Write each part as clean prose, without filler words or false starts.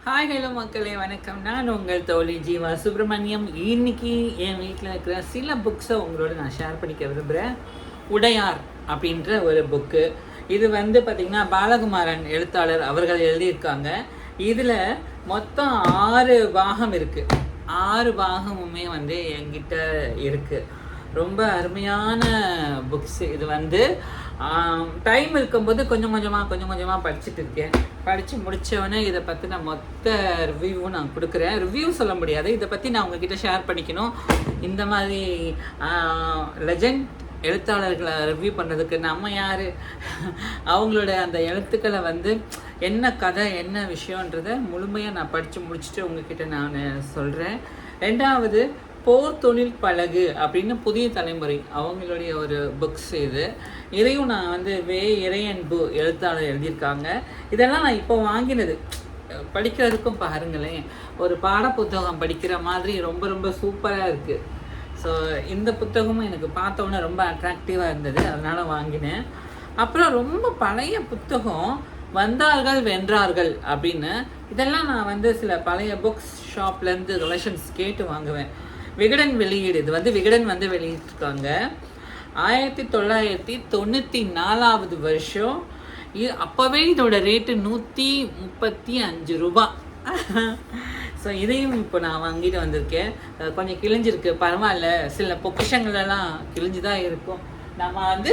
Hi hello மக்களே, வணக்கம். நான் உங்கள் தோழி ஜீவா சுப்பிரமணியம். இன்னைக்கு என் வீட்டில் இருக்கிற சில புக்ஸை உங்களோட நான் ஷேர் பண்ணிக்க விரும்புகிறேன். உடையார் அப்படின்ற ஒரு புக்கு. இது வந்து பார்த்திங்கன்னா பாலகுமாரன் எழுத்தாளர் அவர்கள் எழுதியிருக்காங்க. இதில் மொத்தம் 6 பாகம் இருக்குது. 6 பாகமுமே வந்து என்கிட்ட இருக்குது. ரொம்ப அருமையான புக்ஸ். இது வந்து டைம் இருக்கும்போது கொஞ்சம் கொஞ்சமாக படிச்சுட்டு இருக்கேன். படித்து முடித்தவொடனே இதை பற்றி நான் மொத்த ரிவ்யூவும் நான் கொடுக்குறேன். ரிவ்யூ சொல்ல முடியாது, இதை பற்றி நான் உங்ககிட்ட ஷேர் பண்ணிக்கணும். இந்த மாதிரி லெஜண்ட் எழுத்தாளர்களை ரிவ்யூ பண்ணுறதுக்கு நம்ம யார்? அவங்களோட அந்த எழுத்துக்களை வந்து என்ன கதை என்ன விஷயன்றதை முழுமையாக நான் படித்து முடிச்சுட்டு உங்ககிட்ட நான் சொல்கிறேன். ரெண்டாவது, போர் தொழில் பழகு அப்படின்னு புதிய தலைமுறை அவங்களுடைய ஒரு புக்ஸ். இதையும் நான் வந்து இறையன்பு எழுத்தாளர் எழுதியிருக்காங்க. இதெல்லாம் நான் இப்போ வாங்கினது. படிக்கிறதுக்கும் பாருங்களேன், ஒரு பாட புத்தகம் படிக்கிற மாதிரி ரொம்ப ரொம்ப சூப்பராக இருக்குது. ஸோ இந்த புத்தகமும் எனக்கு பார்த்தோன்னே ரொம்ப அட்ராக்டிவாக இருந்தது, அதனால் வாங்கினேன். அப்புறம் ரொம்ப பழைய புத்தகம் வந்தார்கள் வென்றார்கள் அப்படின்னு. இதெல்லாம் நான் வந்து சில பழைய புக்ஸ் ஷாப்லேருந்து ரிலேஷன்ஸ் கேட்டு வாங்குவேன். விகடன் வெளியீடு. இது வந்து விகடன் வந்து வெளியிட்டிருக்காங்க. 1994 வருஷம். அப்போவே இதோட ரேட்டு 135 ரூபா. ஸோ இதையும் இப்போ நான் வாங்கிட்டு வந்திருக்கேன். கொஞ்சம் கிழிஞ்சிருக்கு, பரவாயில்ல. சில பொக்கிஷங்களெல்லாம் கிழிஞ்சு தான் இருக்கும், நம்ம வந்து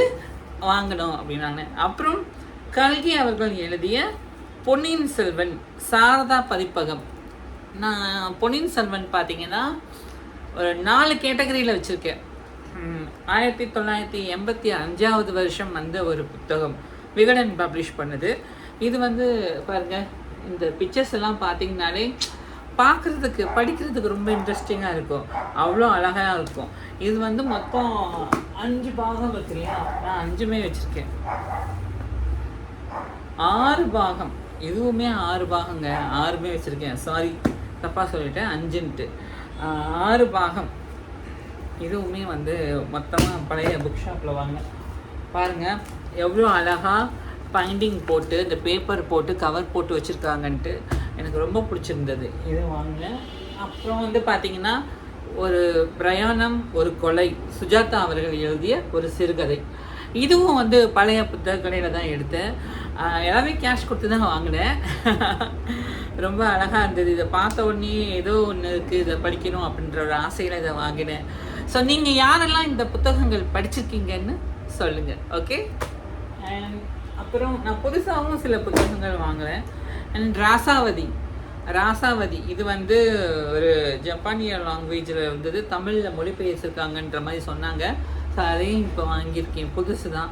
வாங்கணும் அப்படின்னாங்க. அப்புறம் கல்கி அவர்கள் எழுதிய பொன்னியின் செல்வன் சாரதா பதிப்பகம். நான் பொன்னியின் செல்வன் பார்த்தீங்கன்னா ஒரு 4 கேட்டகரியில் வச்சுருக்கேன். 1985 வருஷம் வந்து ஒரு புத்தகம் விகடன் பப்ளிஷ் பண்ணுது. இது வந்து பாருங்கள், இந்த பிக்சர்ஸ் எல்லாம் பார்த்தீங்கன்னாலே பார்க்குறதுக்கு படிக்கிறதுக்கு ரொம்ப இன்ட்ரெஸ்டிங்காக இருக்கும், அவ்வளோ அழகாக இருக்கும். இது வந்து மொத்தம் 5 பாகம் இருக்கு இல்லையா? நான் 5மே வச்சுருக்கேன். 6 பாகம். இதுவுமே 6 பாகங்க. 6மே வச்சுருக்கேன். சாரி, தப்பாக சொல்லிட்டேன், 5ன்ட்டு. 6 பாகம். இதுவுமே வந்து மொத்தமாக பழைய புக் ஷாப்பில் வாங்க. பாருங்கள் எவ்வளோ அழகாக பைண்டிங் போட்டு இந்த பேப்பர் போட்டு கவர் போட்டு வச்சுருக்காங்கன்ட்டு எனக்கு ரொம்ப பிடிச்சிருந்தது. இது வாங்கினேன். அப்புறம் வந்து பார்த்திங்கன்னா ஒரு பிரயாணம் ஒரு கொலை, சுஜாதா அவர்கள் எழுதிய ஒரு சிறுகதை. இதுவும் வந்து பழைய புத்தக கடையில் தான் எடுத்தேன். எல்லாமே கேஷ் கொடுத்து தான் வாங்கினேன். ரொம்ப அழகாக இருந்தது. இதை பார்த்த உடனே ஏதோ ஒன்று இருக்குது, இதை படிக்கணும் அப்படின்ற ஒரு ஆசையில் இதை வாங்கினேன். ஸோ நீங்கள் யாரெல்லாம் இந்த புத்தகங்கள் படிச்சிருக்கீங்கன்னு சொல்லுங்கள், ஓகே? அண்ட் அப்புறம் நான் புதுசாகவும் சில புத்தகங்கள் வாங்குகிறேன். அண்ட் ராசாவதி இது வந்து ஒரு ஜப்பானிய லாங்குவேஜில் இருந்தது, தமிழில் மொழிபெயர்ச்சிருக்காங்கன்ற மாதிரி சொன்னாங்க. ஸோ அதையும் இப்போ வாங்கியிருக்கேன், புதுசு தான்.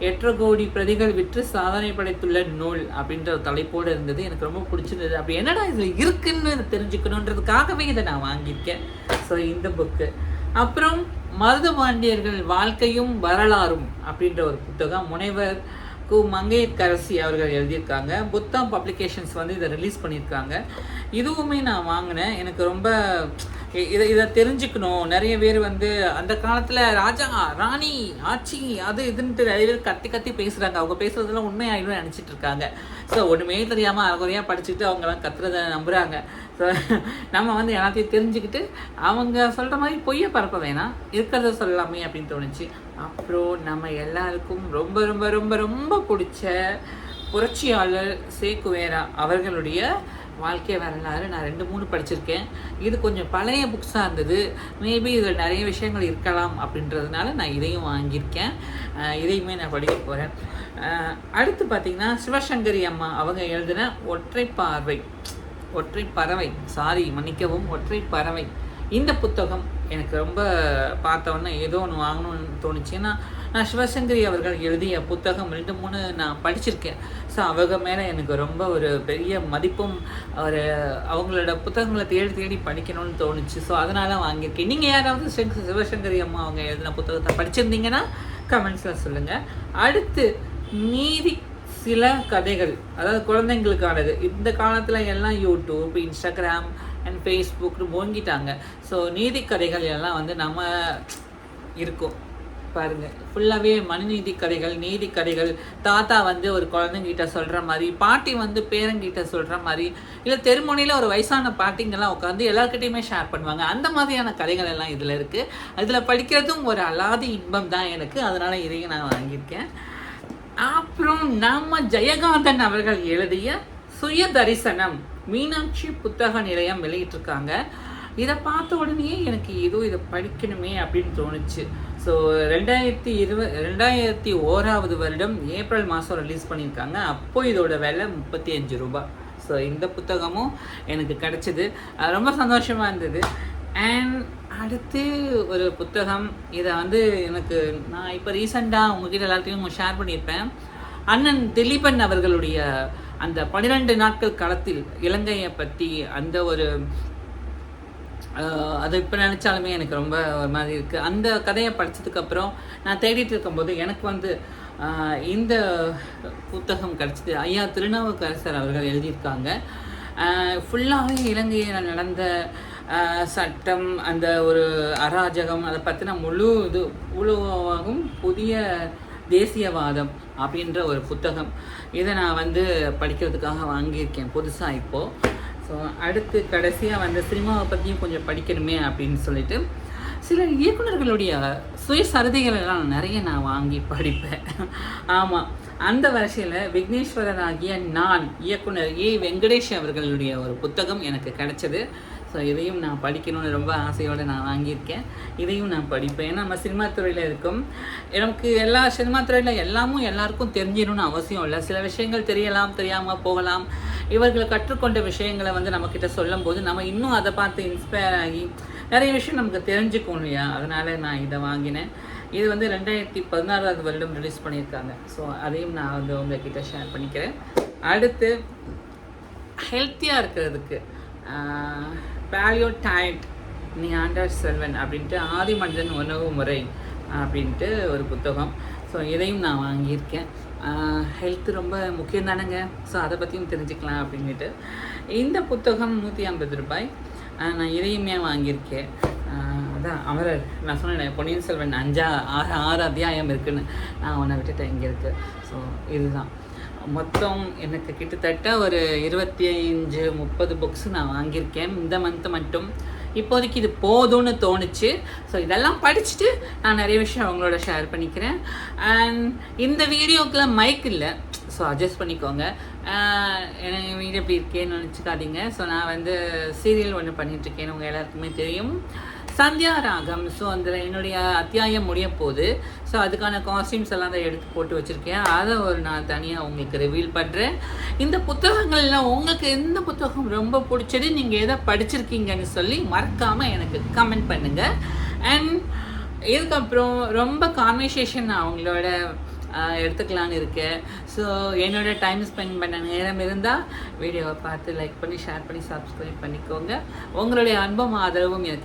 8 கோடி பிரதிகள் விற்று சாதனை படைத்துள்ள நூல் அப்படின்ற ஒரு தலைப்போடு இருந்தது. எனக்கு ரொம்ப பிடிச்சிருந்தது. அப்படி என்னடா இதில் இருக்குன்னு தெரிஞ்சுக்கணுன்றதுக்காகவே இதை நான் வாங்கியிருக்கேன். ஸோ இந்த புக்கு. அப்புறம் மருதுபாண்டியர்கள் வாழ்க்கையும் வரலாறும் அப்படின்ற ஒரு புத்தகம் முனைவர் கு மங்கையர்கரசி அவர்கள் எழுதியிருக்காங்க. புத்தம் பப்ளிகேஷன்ஸ் வந்து இதை ரிலீஸ் பண்ணியிருக்காங்க. இதுவுமே நான் வாங்கினேன். எனக்கு ரொம்ப இதை தெரிஞ்சுக்கணும். நிறைய பேர் வந்து அந்த காலத்தில் ராஜா ராணி ஆட்சி அது இதுன்ட்டு நிறைய பேர் கத்தி பேசுகிறாங்க. அவங்க பேசுகிறதெல்லாம் உண்மையாகிடும் நினச்சிட்டு இருக்காங்க. ஸோ ஒன்றுமே தெரியாமல் அறகுறையாக படிச்சுட்டு அவங்கெல்லாம் கத்துறதை நம்புகிறாங்க. ஸோ நம்ம வந்து எல்லாத்தையும் தெரிஞ்சுக்கிட்டு அவங்க சொல்கிற மாதிரி பொய்யை பரப்ப வேணாம், இருக்கிறத சொல்லலாமே அப்படின்னு தோணுச்சு. அப்புறம் நம்ம எல்லாருக்கும் ரொம்ப ரொம்ப ரொம்ப ரொம்ப பிடிச்ச புரட்சியாளர் சேக்குவேரா அவர்களுடைய வாழ்க்கை வரலாறு நான் 2-3 படிச்சிருக்கேன். இது கொஞ்சம் பழைய புக்ஸாக இருந்தது. மேபி இதில் நிறைய விஷயங்கள் இருக்கலாம் அப்படின்றதுனால நான் இதையும் வாங்கியிருக்கேன். இதையுமே நான் படிக்க போகிறேன். அடுத்து பார்த்திங்கன்னா சிவசங்கரி அம்மா அவங்க எழுதின ஒற்றை பறவை. இந்த புத்தகம் எனக்கு ரொம்ப பார்த்தோன்னே ஏதோ ஒன்று வாங்கணும்னு தோணுச்சுன்னா, நான் சிவசங்கரி அவர்கள் எழுதிய புத்தகம் 2-3 நான் படிச்சிருக்கேன். ஸோ அவங்க மேலே எனக்கு ரொம்ப ஒரு பெரிய மதிப்பும் அவங்களோட புத்தகங்களை தேடி படிக்கணும்னு தோணுச்சு. ஸோ அதனால் வாங்கியிருக்கேன். நீங்கள் யாராவது சிவசங்கரி அம்மா அவங்க எழுதின புத்தகத்தை படிச்சிருந்தீங்கன்னா கமெண்ட்ஸில் சொல்லுங்கள். அடுத்து மீதி சில கதைகள், அதாவது குழந்தைங்களுக்கானது. இந்த காலத்தில் எல்லாம் யூடியூப், இன்ஸ்டாகிராம் அண்ட் ஃபேஸ்புக்னு ஓங்கிட்டாங்க. ஸோ நீதி கதைகள் எல்லாம் வந்து நம்ம இருக்கும். பாருங்கள். ஃபுல்லாகவே மனுநீதி கதைகள், நீதி கதைகள், தாத்தா வந்து ஒரு குழந்தைங்கிட்ட சொல்கிற மாதிரி, பாட்டி வந்து பேரங்கிட்ட சொல்கிற மாதிரி, இல்லை தெருமுனையில் ஒரு வயசான பாட்டிங்கெல்லாம் உட்காந்து எல்லாருக்கிட்டையுமே ஷேர் பண்ணுவாங்க. அந்த மாதிரியான கதைகள் எல்லாம் இதில் இருக்குது. இதில் படிக்கிறதும் ஒரு அலாதி இன்பம் தான் எனக்கு. அதனால் இதையும் நான் வாங்கியிருக்கேன். அப்புறம் நம்ம ஜெயகாந்தன் அவர்கள் எழுதிய சுய தரிசனம் மீனாட்சி புத்தக நிலையம் வெளியிட்டிருக்காங்க. இதை பார்த்த உடனே எனக்கு ஏதோ இதை படிக்கணுமே அப்படின்னு தோணுச்சு. ஸோ 2001 வருடம் ஏப்ரல் மாதம் ரிலீஸ் பண்ணியிருக்காங்க. அப்போ இதோட விலை 35 ரூபாய். ஸோ இந்த புத்தகமும் எனக்கு கிடச்சிது. ரொம்ப சந்தோஷமாக இருந்தது. அண்ட் அடுத்து ஒரு புத்தகம், இதை வந்து எனக்கு நான் இப்போ ரீசெண்டாக உங்ககிட்ட எல்லாத்தையும் ஷேர் பண்ணியிருப்பேன். அண்ணன் திலீபன் அவர்களுடைய அந்த 12 நாட்கள் களத்தில் இலங்கையை பற்றி அந்த ஒரு அது இப்போ நினச்சாலுமே எனக்கு ரொம்ப ஒரு மாதிரி இருக்குது. அந்த கதையை படித்ததுக்கப்புறம் நான் தேடிட்டு இருக்கும்போது எனக்கு வந்து இந்த புத்தகம் கிடச்சிது. ஐயா திருநாவுக்கரசர் அவர்கள் எழுதியிருக்காங்க. ஃபுல்லாகவே இலங்கையில் நடந்த சட்டம், அந்த ஒரு அராஜகம், அதை பற்றின முழுவாகும் புதிய தேசியவாதம் அப்படின்ற ஒரு புத்தகம். இதை நான் வந்து படிக்கிறதுக்காக வாங்கியிருக்கேன் புதுசாக இப்போது. ஸோ அடுத்து கடைசியாக வந்து சினிமாவை பற்றியும் கொஞ்சம் படிக்கணுமே அப்படின்னு சொல்லிட்டு சில இயக்குநர்களுடைய சுயசரிதைகள் எல்லாம் நிறைய நான் வாங்கி படிப்பேன். ஆமாம், அந்த வரிசையில் விக்னேஸ்வரராகிய நான் இயக்குனர் வெங்கடேஷ் அவர்களுடைய ஒரு புத்தகம் எனக்கு கிடைச்சது. ஸோ இதையும் நான் படிக்கணும்னு ரொம்ப ஆசையோடு நான் வாங்கியிருக்கேன். இதையும் நான் படிப்பேன். ஏன்னா நம்ம சினிமா துறையில் இருக்கோம். எனக்கு எல்லா சினிமா துறையில் எல்லாமும் எல்லாருக்கும் தெரிஞ்சிடணும்னு அவசியம் இல்லை. சில விஷயங்கள் தெரியலாம், தெரியாமல் போகலாம். இவர்களை கற்றுக்கொண்ட விஷயங்களை வந்து நம்மக்கிட்ட சொல்லும் போது நம்ம இன்னும் அதை பார்த்து இன்ஸ்பயர் ஆகி நிறைய விஷயம் நமக்கு தெரிஞ்சுக்கணும் இல்லையா? அதனால் நான் இதை வாங்கினேன். இது வந்து 2016 வருடம் ரிலீஸ் பண்ணியிருக்காங்க. ஸோ அதையும் நான் வந்து உங்ககிட்ட ஷேர் பண்ணிக்கிறேன். அடுத்து ஹெல்த்தியாக இருக்கிறதுக்கு பேலியோ டயட் நியாண்டர் செல்வன் அப்படின்ட்டு ஆதிமனிதன் உணவு முறை அப்படின்ட்டு ஒரு புத்தகம். ஸோ இதையும் நான் வாங்கியிருக்கேன். ஹெல்த்து ரொம்ப முக்கியம் தானேங்க. ஸோ அதை பற்றியும் தெரிஞ்சுக்கலாம் அப்படின்ட்டு இந்த புத்தகம் 150 ரூபாய். நான் இதையுமே வாங்கியிருக்கேன். அதான் அமரர் நான் சொன்னேன், பொன்னியின் செல்வன் 6 அத்தியாயம் இருக்குதுன்னு. நான் உன்னை விட்டுட்டேன் இங்கே இருக்குது. ஸோ இதுதான் மொத்தம் எனக்கு கிட்டத்தட்ட ஒரு 25-30 புக்ஸ் நான் வாங்கியிருக்கேன் இந்த மந்த்து மட்டும். இப்போதைக்கு இது போதும்னு தோணுச்சு. ஸோ இதெல்லாம் படிச்சுட்டு நான் நிறைய விஷயம் அவங்களோட ஷேர் பண்ணிக்கிறேன். அண்ட் இந்த வீடியோக்கெலாம் மைக் இல்லை, ஸோ அட்ஜஸ்ட் பண்ணிக்கோங்க. எனக்கு வீடியோ எப்படி இருக்கேன்னு நினச்சிக்காதீங்க. ஸோ நான் வந்து சீரியல் ஒன்று பண்ணிகிட்ருக்கேன்னு உங்கள் எல்லாருக்குமே தெரியும், சந்தியா ராகம். ஸோ அதில் என்னுடைய அத்தியாயம் முடிய போகுது. ஸோ அதுக்கான காஸ்டியூம்ஸ் எல்லாம் தான் எடுத்து போட்டு வச்சுருக்கேன். அதை ஒரு நான் தனியாக உங்களுக்கு ரிவீல் பண்ணுறேன். இந்த புத்தகங்கள்லாம் உங்களுக்கு எந்த புத்தகம் ரொம்ப பிடிச்சது, நீங்கள் எதை படிச்சிருக்கீங்கன்னு சொல்லி மறக்காமல் எனக்கு கமெண்ட் பண்ணுங்கள். அண்ட் இதுக்கப்புறம் ரொம்ப கான்வர்சேஷன் நான் அவங்களோட எடுத்துக்கலான்னு இருக்கேன். ஸோ என்னோட டைம் ஸ்பெண்ட் பண்ண நேரம் இருந்தால் வீடியோவை பார்த்து லைக் பண்ணி ஷேர் பண்ணி சப்ஸ்கிரைப் பண்ணிக்கோங்க. உங்களுடைய அன்பும் ஆதரவும் எனக்கு